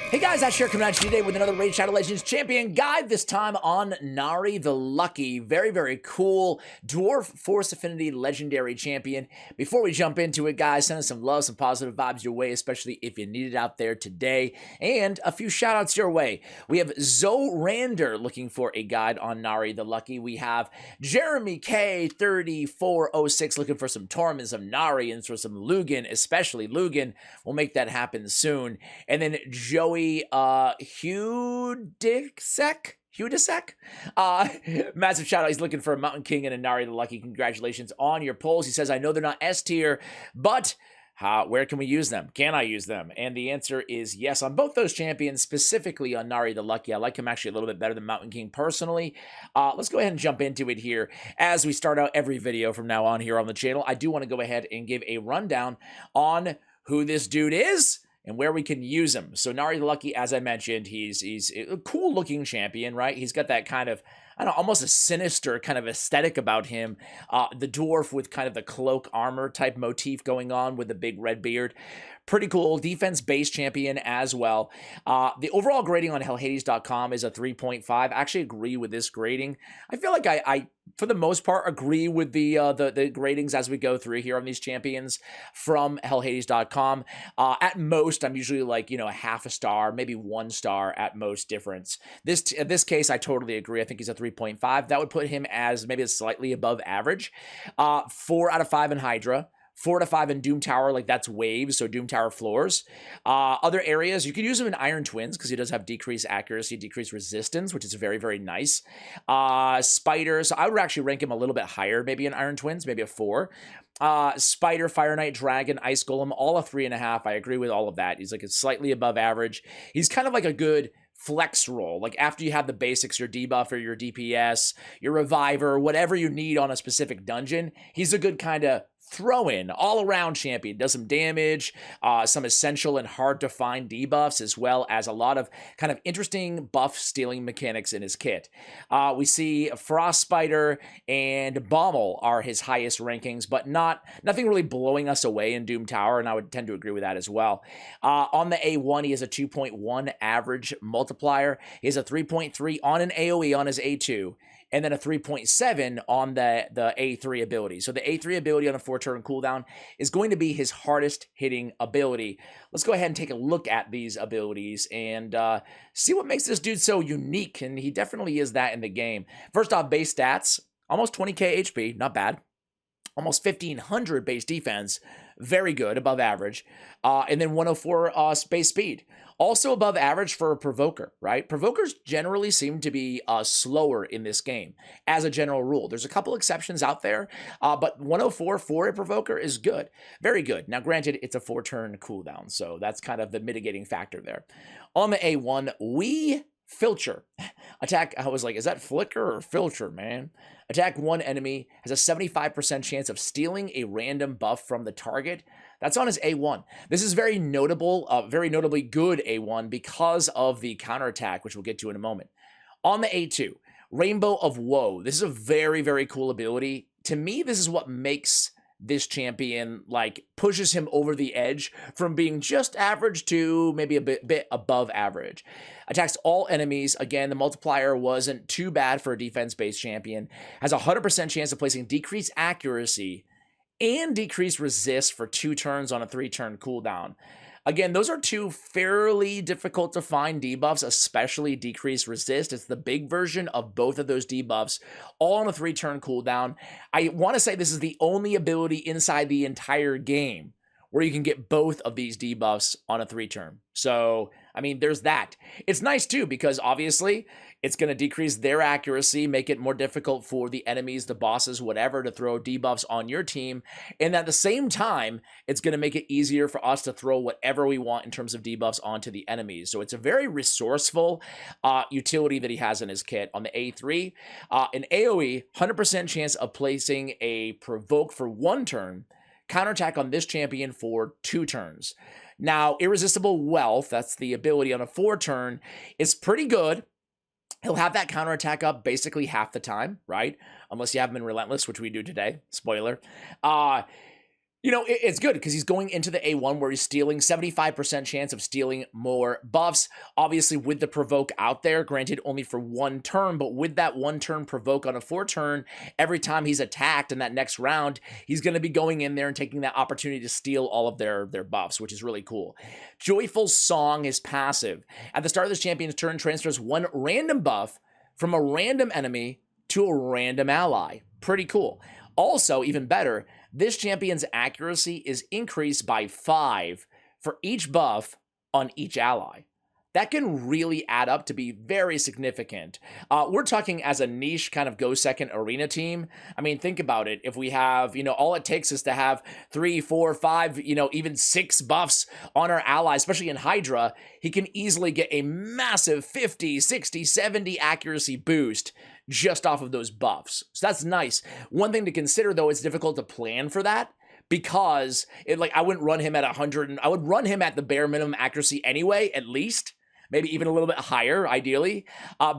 Hey guys, Ash here coming at you today with another Raid Shadow Legends Champion guide, this time on Nari the Lucky. Very, very cool Dwarf Force Affinity Legendary Champion. Before we jump into it, guys, send us some love, some positive vibes your way, especially if you need it out there today. And a few shout outs your way. We have Zorander looking for a guide on Nari the Lucky. We have Jeremy K3406 looking for some Torments of Nari and for some Lugan, especially Lugan. We'll make that happen soon. And then Joey Hudisek, massive shout out. He's looking for a Mountain King and a Nari the Lucky. Congratulations on your polls. He says, I know they're not S tier, but where can we use them? Can I use them? And the answer is yes on both those champions, specifically on Nari the Lucky. I like him actually a little bit better than Mountain King personally. Let's go ahead and jump into it here. As we start out every video from now on here on the channel, I do want to go ahead and give a rundown on who this dude is and where we can use him. So Nari the Lucky, as I mentioned, he's a cool looking champion, right? He's got that kind of, I don't know, almost a sinister kind of aesthetic about him. The dwarf with kind of the cloak armor type motif going on with the big red beard. Pretty cool defense-based champion as well. The overall grading on hellhades.com is a 3.5. I actually agree with this grading. I feel like I for the most part, agree with the gradings as we go through here on these champions from hellhades.com. At most, I'm usually like, a half a star, maybe 1 star at most difference. In this case, I totally agree. I think he's a 3.5. That would put him as maybe a slightly above average. 4 out of 5 in Hydra. 4 out of 5 in Doom Tower, like that's waves, so Doom Tower floors. Other areas, you could use him in Iron Twins because he does have decreased accuracy, decreased resistance, which is very, very nice. Spider, so I would actually rank him a little bit higher, maybe in Iron Twins, maybe a 4. Spider, Fire Knight, Dragon, Ice Golem, all a 3.5. I agree with all of that. He's like a slightly above average. He's kind of like a good flex roll, like after you have the basics, your debuffer, your DPS, your reviver, whatever you need on a specific dungeon, he's a good kind of throw-in, all-around champion. Does some damage, some essential and hard-to-find debuffs, as well as a lot of kind of interesting buff-stealing mechanics in his kit. We see Frost Spider and Bommel are his highest rankings, but nothing really blowing us away in Doom Tower, and I would tend to agree with that as well. On the A1, he has a 2.1 average multiplier. He has a 3.3 on an AoE on his A2. And then a 3.7 on the A3 ability. So the A3 ability on a 4-turn cooldown is going to be his hardest hitting ability. Let's go ahead and take a look at these abilities and see what makes this dude so unique. And he definitely is that in the game. First off, base stats, almost 20k HP, not bad. Almost 1,500 base defense, very good, above average. And then 104 base speed. Also above average for a Provoker, right? Provokers generally seem to be slower in this game, as a general rule. There's a couple exceptions out there, but 104 for a Provoker is good. Very good. Now, granted, it's a 4-turn cooldown, so that's kind of the mitigating factor there. On the A1, we Filter. Attack, I was like, is that flicker or filter, man? Attack one enemy, has a 75% chance of stealing a random buff from the target. That's on his A1. This is very notable, very notably good A1 because of the counterattack, which we'll get to in a moment. On the A2, Rainbow of Woe. This is a very, very cool ability. To me, this is what makes this champion, like, pushes him over the edge from being just average to maybe a bit above average. Attacks all enemies. Again, the multiplier wasn't too bad for a defense-based champion. Has a 100% chance of placing decreased accuracy and decreased resist for 2 turns on a 3-turn cooldown. Again, those are 2 fairly difficult to find debuffs, especially decreased resist. It's the big version of both of those debuffs, all on a 3-turn cooldown. I want to say this is the only ability inside the entire game where you can get both of these debuffs on a 3-turn. So, I mean, there's that. It's nice, too, because obviously it's going to decrease their accuracy, make it more difficult for the enemies, the bosses, whatever, to throw debuffs on your team. And at the same time, it's going to make it easier for us to throw whatever we want in terms of debuffs onto the enemies. So it's a very resourceful utility that he has in his kit. On the A3, an AoE, 100% chance of placing a provoke for 1 turn, counterattack on this champion for 2 turns. Now, Irresistible Wealth, that's the ability on a 4-turn, is pretty good. He'll have that counterattack up basically half the time, right? Unless you have him in Relentless, which we do today. Spoiler. You know, it's good because he's going into the A1 where he's stealing 75% chance of stealing more buffs. Obviously, with the provoke out there, granted only for one turn, but with that one turn provoke on a 4-turn, every time he's attacked in that next round, he's going to be going in there and taking that opportunity to steal all of their buffs, which is really cool. Joyful Song is passive. At the start of this champion's turn, transfers one random buff from a random enemy to a random ally. Pretty cool. Also, even better, this champion's accuracy is increased by 5 for each buff on each ally. That can really add up to be very significant. We're talking as a niche kind of go second arena team. I mean, think about it. If we have, all it takes is to have 3, 4, 5, even 6 buffs on our ally, especially in Hydra, he can easily get a massive 50, 60, 70 accuracy boost just off of those buffs. So that's nice. One thing to consider, though, it's difficult to plan for that because I wouldn't run him at 100. I would run him at the bare minimum accuracy anyway, at least. Maybe even a little bit higher, ideally,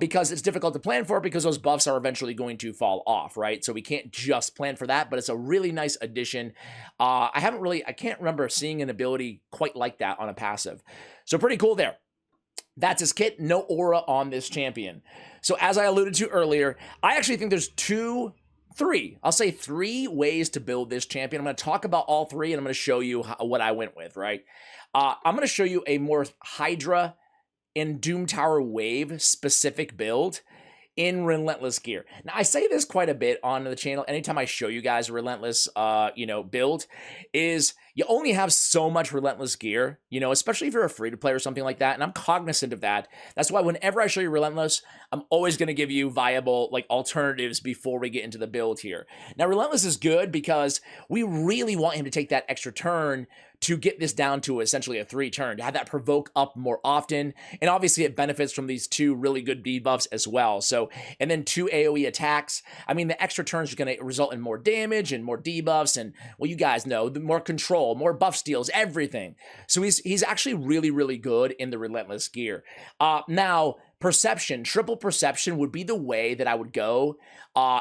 because it's difficult to plan for because those buffs are eventually going to fall off, right? So we can't just plan for that, but it's a really nice addition. I can't remember seeing an ability quite like that on a passive. So pretty cool there. That's his kit. No aura on this champion. So as I alluded to earlier, I actually think there's three ways to build this champion. I'm going to talk about all three, and I'm going to show you what I went with, right? I'm going to show you a more Hydra and Doom Tower Wave specific build in Relentless gear. Now, I say this quite a bit on the channel. Anytime I show you guys a Relentless, build, is you only have so much Relentless gear, especially if you're a free-to-play or something like that, and I'm cognizant of that. That's why whenever I show you Relentless, I'm always going to give you viable, alternatives before we get into the build here. Now, Relentless is good because we really want him to take that extra turn to get this down to essentially a 3-turn, to have that provoke up more often. And obviously it benefits from these 2 really good debuffs as well. So, and then 2 AoE attacks. I mean, the extra turns are going to result in more damage and more debuffs and, well, you guys know, the more control, more buff steals, everything. So he's actually really, really good in the Relentless gear. Now, Perception, triple Perception would be the way that I would go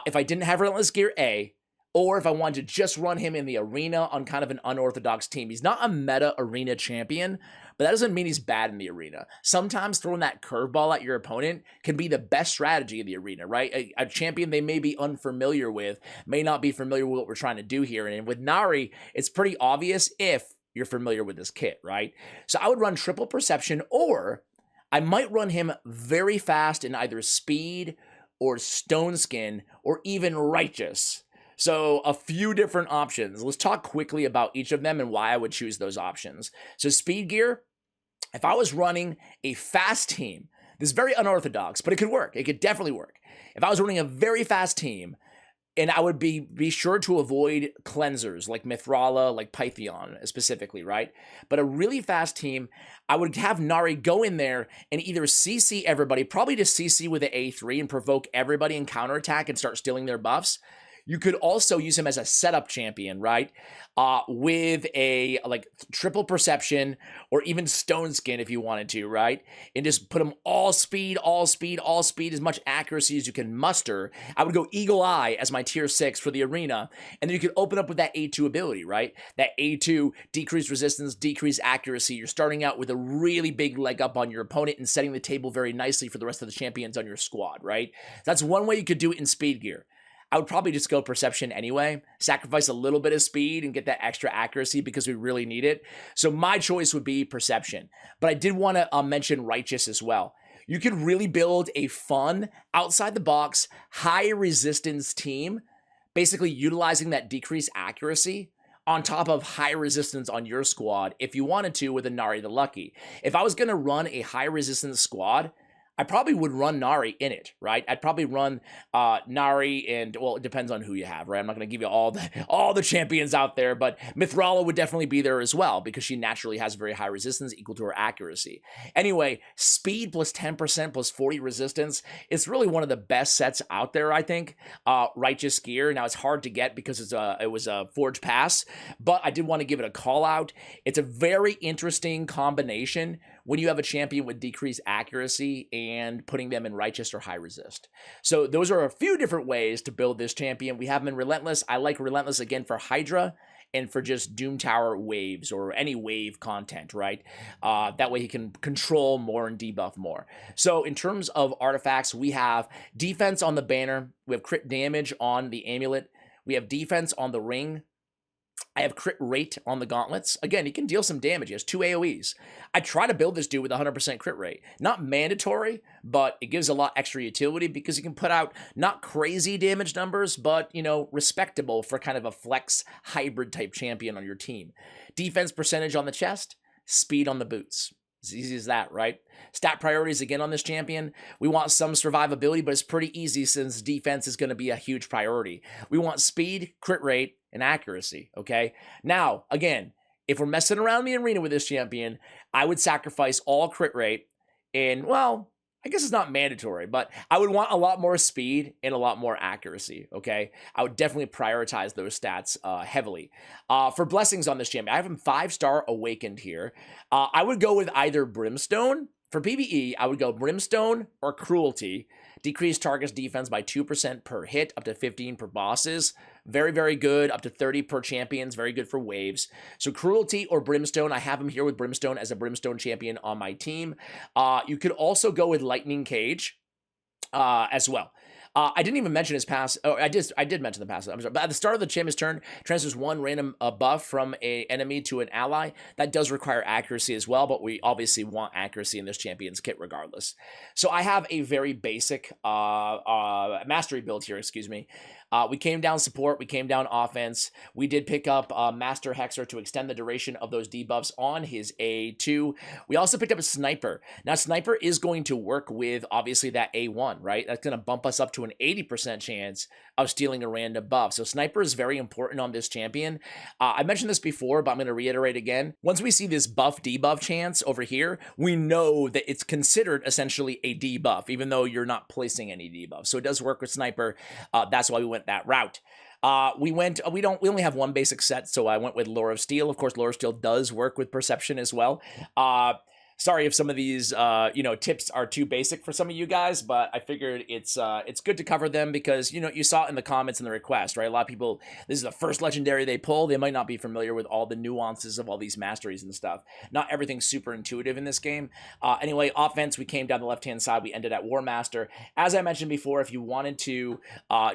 if I didn't have Relentless gear A, or if I wanted to just run him in the arena on kind of an unorthodox team. He's not a meta arena champion, but that doesn't mean he's bad in the arena. Sometimes throwing that curveball at your opponent can be the best strategy in the arena, right? A champion they may be unfamiliar with, may not be familiar with what we're trying to do here. And with Nari, it's pretty obvious if you're familiar with this kit, right? So I would run triple Perception, or I might run him very fast in either Speed or Stone Skin or even Righteous. So a few different options. Let's talk quickly about each of them and why I would choose those options. So Speed gear, if I was running a fast team, this is very unorthodox, but it could work. It could definitely work. If I was running a very fast team, and I would be sure to avoid cleansers like Mithrala, like Pythion specifically, right? But a really fast team, I would have Nari go in there and either CC everybody, probably just CC with the A3 and provoke everybody and counterattack and start stealing their buffs. You could also use him as a setup champion, right? With a triple Perception or even Stone Skin if you wanted to, right? And just put him all speed, as much accuracy as you can muster. I would go Eagle Eye as my tier 6 for the arena. And then you could open up with that A2 ability, right? That A2, decreased resistance, decreased accuracy. You're starting out with a really big leg up on your opponent and setting the table very nicely for the rest of the champions on your squad, right? That's one way you could do it in Speed gear. I would probably just go Perception anyway, sacrifice a little bit of speed and get that extra accuracy because we really need it. So my choice would be Perception. But I did want to mention Righteous as well. You could really build a fun, outside the box, high resistance team, basically utilizing that decreased accuracy on top of high resistance on your squad if you wanted to with a Nari the Lucky. If I was going to run a high resistance squad, I probably would run Nari in it, right? I'd probably run Nari and, well, it depends on who you have, right? I'm not going to give you all the champions out there, but Mithrala would definitely be there as well because she naturally has very high resistance equal to her accuracy. Anyway, speed plus 10% plus 40 resistance. It's really one of the best sets out there, I think. Righteous gear. Now, it's hard to get because it was a Forge Pass, but I did want to give it a call out. It's a very interesting combination when you have a champion with decreased accuracy and putting them in Righteous or high resist. So those are a few different ways to build this champion. We have him in Relentless. I like Relentless again for Hydra and for just Doom Tower waves or any wave content, right? That way he can control more and debuff more. So in terms of artifacts, we have defense on the banner, we have crit damage on the amulet, we have defense on the ring, I have crit rate on the gauntlets. Again, he can deal some damage. He has 2 AoEs. I try to build this dude with 100% crit rate. Not mandatory, but it gives a lot extra utility because he can put out not crazy damage numbers, but, you know, respectable for kind of a flex hybrid type champion on your team. Defense percentage on the chest, speed on the boots. As easy as that, right? Stat priorities again on this champion. We want some survivability, but it's pretty easy since defense is going to be a huge priority. We want speed, crit rate, and accuracy, okay? Now, again, if we're messing around the arena with this champion, I would sacrifice all crit rate and, well, I guess it's not mandatory, but I would want a lot more speed and a lot more accuracy, okay? I would definitely prioritize those stats heavily. For blessings on this champion, I have him 5-star awakened here. I would go with either Brimstone. For PvE, I would go Brimstone or Cruelty. Decrease target's defense by 2% per hit, up to 15 per bosses. Very, very good. Up to 30 per champions. Very good for waves. So Cruelty or Brimstone. I have him here with Brimstone as a Brimstone champion on my team. You could also go with Lightning Cage as well. I didn't even mention his pass. Oh, I did mention the pass. I'm sorry. But at the start of the champion's turn, transfers 1 random buff from an enemy to an ally. That does require accuracy as well, but we obviously want accuracy in this champion's kit regardless. So I have a very basic mastery build here, excuse me. We came down support, we came down offense. We did pick up Master Hexer to extend the duration of those debuffs on his A2. We also picked up a Sniper. Now, Sniper is going to work with, obviously, that A1, right? That's going to bump us up to an 80% chance of stealing a random buff. So Sniper is very important on this champion. I mentioned this before, but I'm going to reiterate again. Once we see this buff-debuff chance over here, we know that it's considered essentially a debuff, even though you're not placing any debuff. So it does work with Sniper. That's why we went that route. We only have one basic set, so I went with Lore of Steel. Of course, Lore of Steel does work with Perception as well. Sorry if some of these, tips are too basic for some of you guys, but I figured it's good to cover them because, you saw it in the comments and the request, right? A lot of people, this is the first legendary they pull. They might not be familiar with all the nuances of all these masteries and stuff. Not everything's super intuitive in this game. Anyway, offense, we came down the left-hand side. We ended at War Master. As I mentioned before, if you wanted to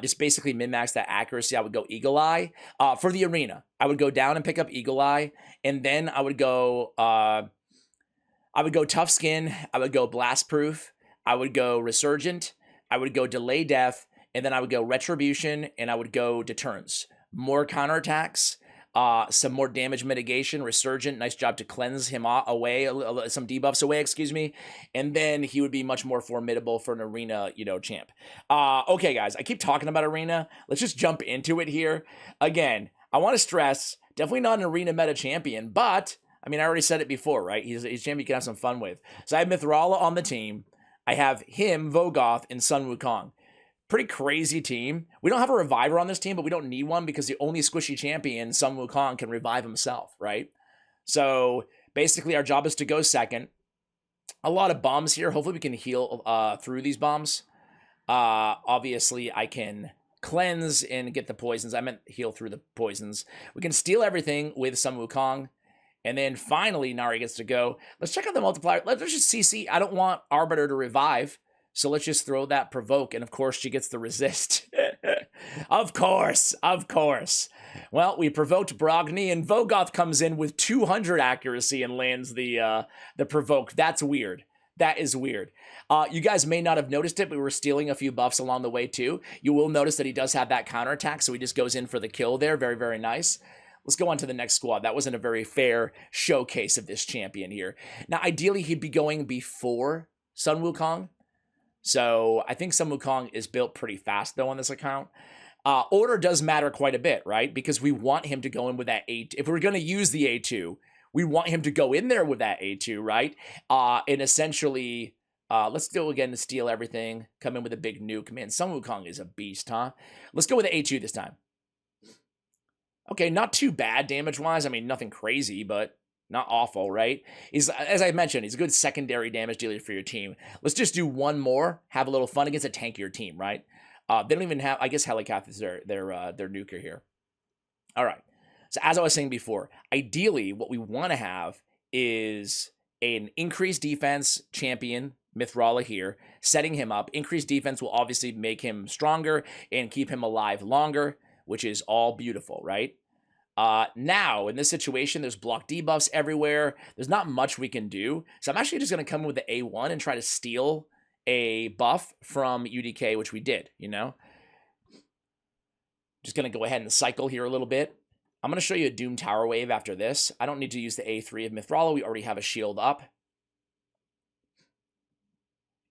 just basically min-max that accuracy, I would go Eagle Eye. For the arena, I would go down and pick up Eagle Eye, and then I would go Tough Skin, I would go Blast Proof, I would go Resurgent, I would go Delay Death, and then I would go Retribution, and I would go Deterrence. More counterattacks, some more damage mitigation, Resurgent, nice job to cleanse him away, some debuffs away, excuse me, and then he would be much more formidable for an arena, champ. Okay, guys, I keep talking about arena. Let's just jump into it here. Again, I want to stress, definitely not an arena meta champion, but I mean, I already said it before, right? He's a champion you can have some fun with. So I have Mithrala on the team. I have him, Vogoth, and Sun Wukong. Pretty crazy team. We don't have a reviver on this team, but we don't need one because the only squishy champion, Sun Wukong, can revive himself, right? So basically our job is to go second. A lot of bombs here. Hopefully we can heal through these bombs. Obviously I can cleanse and get the poisons. I meant heal through the poisons. We can steal everything with Sun Wukong. And then finally, Nari gets to go. Let's check out the multiplier. Let's just CC. I don't want Arbiter to revive. So let's just throw that provoke. And of course, she gets the resist. Of course. Well, we provoked Brogni, and Vogoth comes in with 200 accuracy and lands the provoke. That's weird. That is weird. You guys may not have noticed it, but we were stealing a few buffs along the way too. You will notice that he does have that counterattack, so he just goes in for the kill there. Very, very nice. Let's go on to the next squad. That wasn't a very fair showcase of this champion here. Now, ideally, he'd be going before Sun Wukong. So I think Sun Wukong is built pretty fast, though, on this account. Order does matter quite a bit, right? Because we want him to go in with that A2. If we're going to use the A2, we want him to go in there with that A2, right? And essentially, let's go again to steal everything. Come in with a big nuke. Man, Sun Wukong is a beast, huh? Let's go with the A2 this time. Okay, not too bad damage-wise. I mean, nothing crazy, but not awful, right? As I mentioned, he's a good secondary damage dealer for your team. Let's just do one more, have a little fun against a tankier team, right? They don't even have, I guess Helicath is their nuker here. All right. So as I was saying before, ideally what we want to have is an increased defense champion, Mithrala here, setting him up. Increased defense will obviously make him stronger and keep him alive longer, which is all beautiful, right? Now, in this situation, there's block debuffs everywhere. There's not much we can do. So I'm actually just going to come in with the A1 and try to steal a buff from UDK, which we did, you know? Just going to go ahead and cycle here a little bit. I'm going to show you a Doom Tower Wave after this. I don't need to use the A3 of Mithrala. We already have a shield up.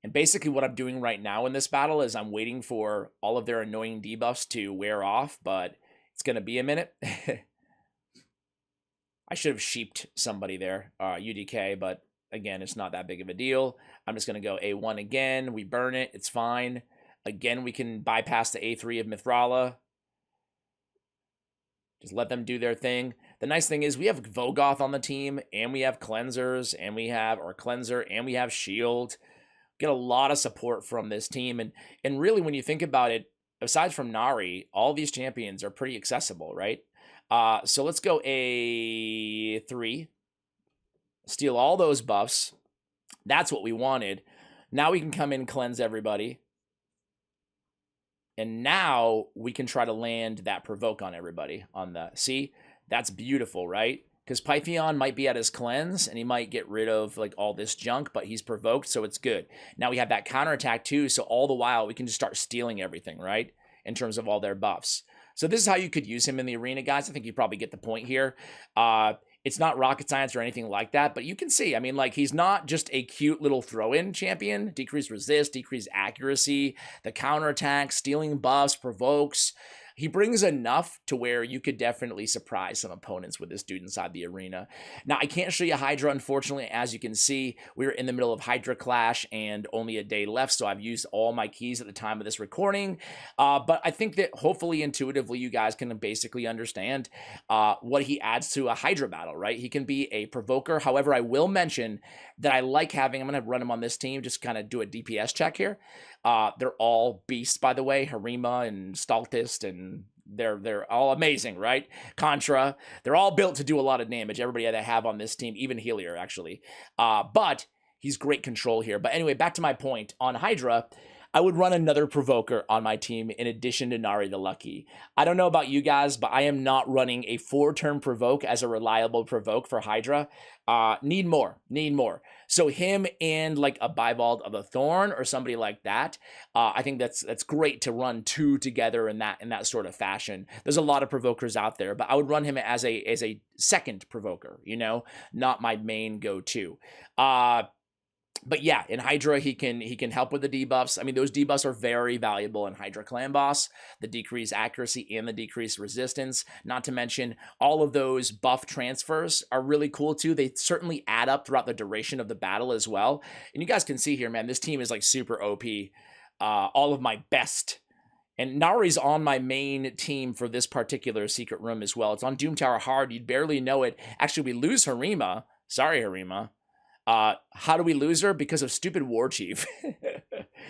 And basically what I'm doing right now in this battle is I'm waiting for all of their annoying debuffs to wear off, but it's going to be a minute. I should have sheeped somebody there, UDK, but again, it's not that big of a deal. I'm just going to go A1 again. We burn it. It's fine. Again, we can bypass the A3 of Mithrala. Just let them do their thing. The nice thing is we have Vogoth on the team, and we have Cleansers, and we have our Cleanser, and we have Shield. Get a lot of support from this team. And really, when you think about it, aside from Nari, all these champions are pretty accessible, right? So let's go A3. Steal all those buffs. That's what we wanted. Now we can come in and cleanse everybody. And now we can try to land that provoke on everybody. See? That's beautiful, right? Because Pythion might be at his cleanse, and he might get rid of like all this junk, but he's provoked, so it's good. Now we have that counterattack too, so all the while we can just start stealing everything, right? In terms of all their buffs. So this is how you could use him in the arena, guys. I think you probably get the point here. It's not rocket science or anything like that, but you can see, I mean, like, he's not just a cute little throw-in champion. Decreased resist, decreased accuracy, the counterattack, stealing buffs, provokes. He brings enough to where you could definitely surprise some opponents with this dude inside the arena. Now, I can't show you Hydra, unfortunately. As you can see, we were in the middle of Hydra Clash and only a day left, so I've used all my keys at the time of this recording. But I think that hopefully, intuitively, you guys can basically understand what he adds to a Hydra battle, right? He can be a provoker. However, I will mention that I like having, I'm going to run him on this team, just kind of do a DPS check here. They're all beasts, by the way, Harima and Staltist, and they're all amazing, right? Contra, they're all built to do a lot of damage. Everybody that I have on this team, even Helier, actually. But he's great control here. But anyway, back to my point. On Hydra, I would run another provoker on my team in addition to Nari the Lucky. I don't know about you guys, but I am not running a 4-turn provoke as a reliable provoke for Hydra. Need more. So him and like a Bivald of a Thorn or somebody like that, I think that's great to run 2 together in that sort of fashion. There's a lot of provokers out there, but I would run him as a second provoker, you know, not my main go-to. But yeah, in Hydra, he can help with the debuffs. I mean, those debuffs are very valuable in Hydra Clan Boss. The decreased accuracy and the decreased resistance. Not to mention, all of those buff transfers are really cool too. They certainly add up throughout the duration of the battle as well. And you guys can see here, man, this team is like super OP. All of my best. And Nari's on my main team for this particular secret room as well. It's on Doom Tower Hard. You'd barely know it. Actually, we lose Harima. Sorry, Harima. How do we lose her? Because of stupid War Chief.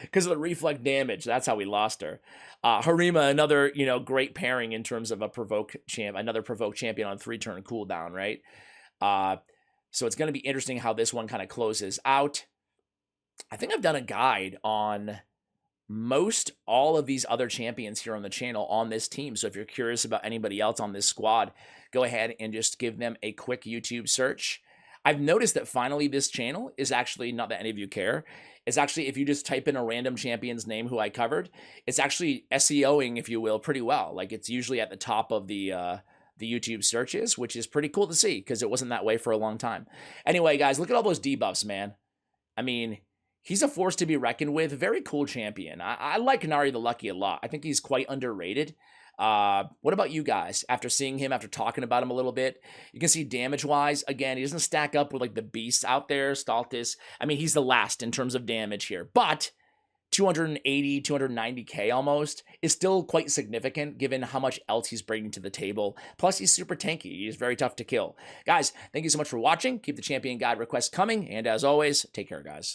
Because of the reflect damage. That's how we lost her. Harima, another, you know, great pairing in terms of a provoke champ, another provoke champion on 3-turn cooldown, right? So it's going to be interesting how this one kind of closes out. I think I've done a guide on most all of these other champions here on the channel on this team. So if you're curious about anybody else on this squad, go ahead and just give them a quick YouTube search. I've noticed that finally this channel is actually, not that any of you care, it's actually, if you just type in a random champion's name who I covered, it's actually SEOing, if you will, pretty well. Like, it's usually at the top of the YouTube searches, which is pretty cool to see because it wasn't that way for a long time. Anyway, guys, look at all those debuffs, man. I mean, he's a force to be reckoned with. Very cool champion. I like Nari the Lucky a lot. I think he's quite underrated. What about you guys? After seeing him, after talking about him a little bit, you can see damage-wise, again, he doesn't stack up with like the beasts out there, Staltis. I mean, he's the last in terms of damage here, but 280, 290k almost is still quite significant given how much else he's bringing to the table. Plus, he's super tanky. He's very tough to kill. Guys, thank you so much for watching. Keep the champion guide requests coming, and as always, take care, guys.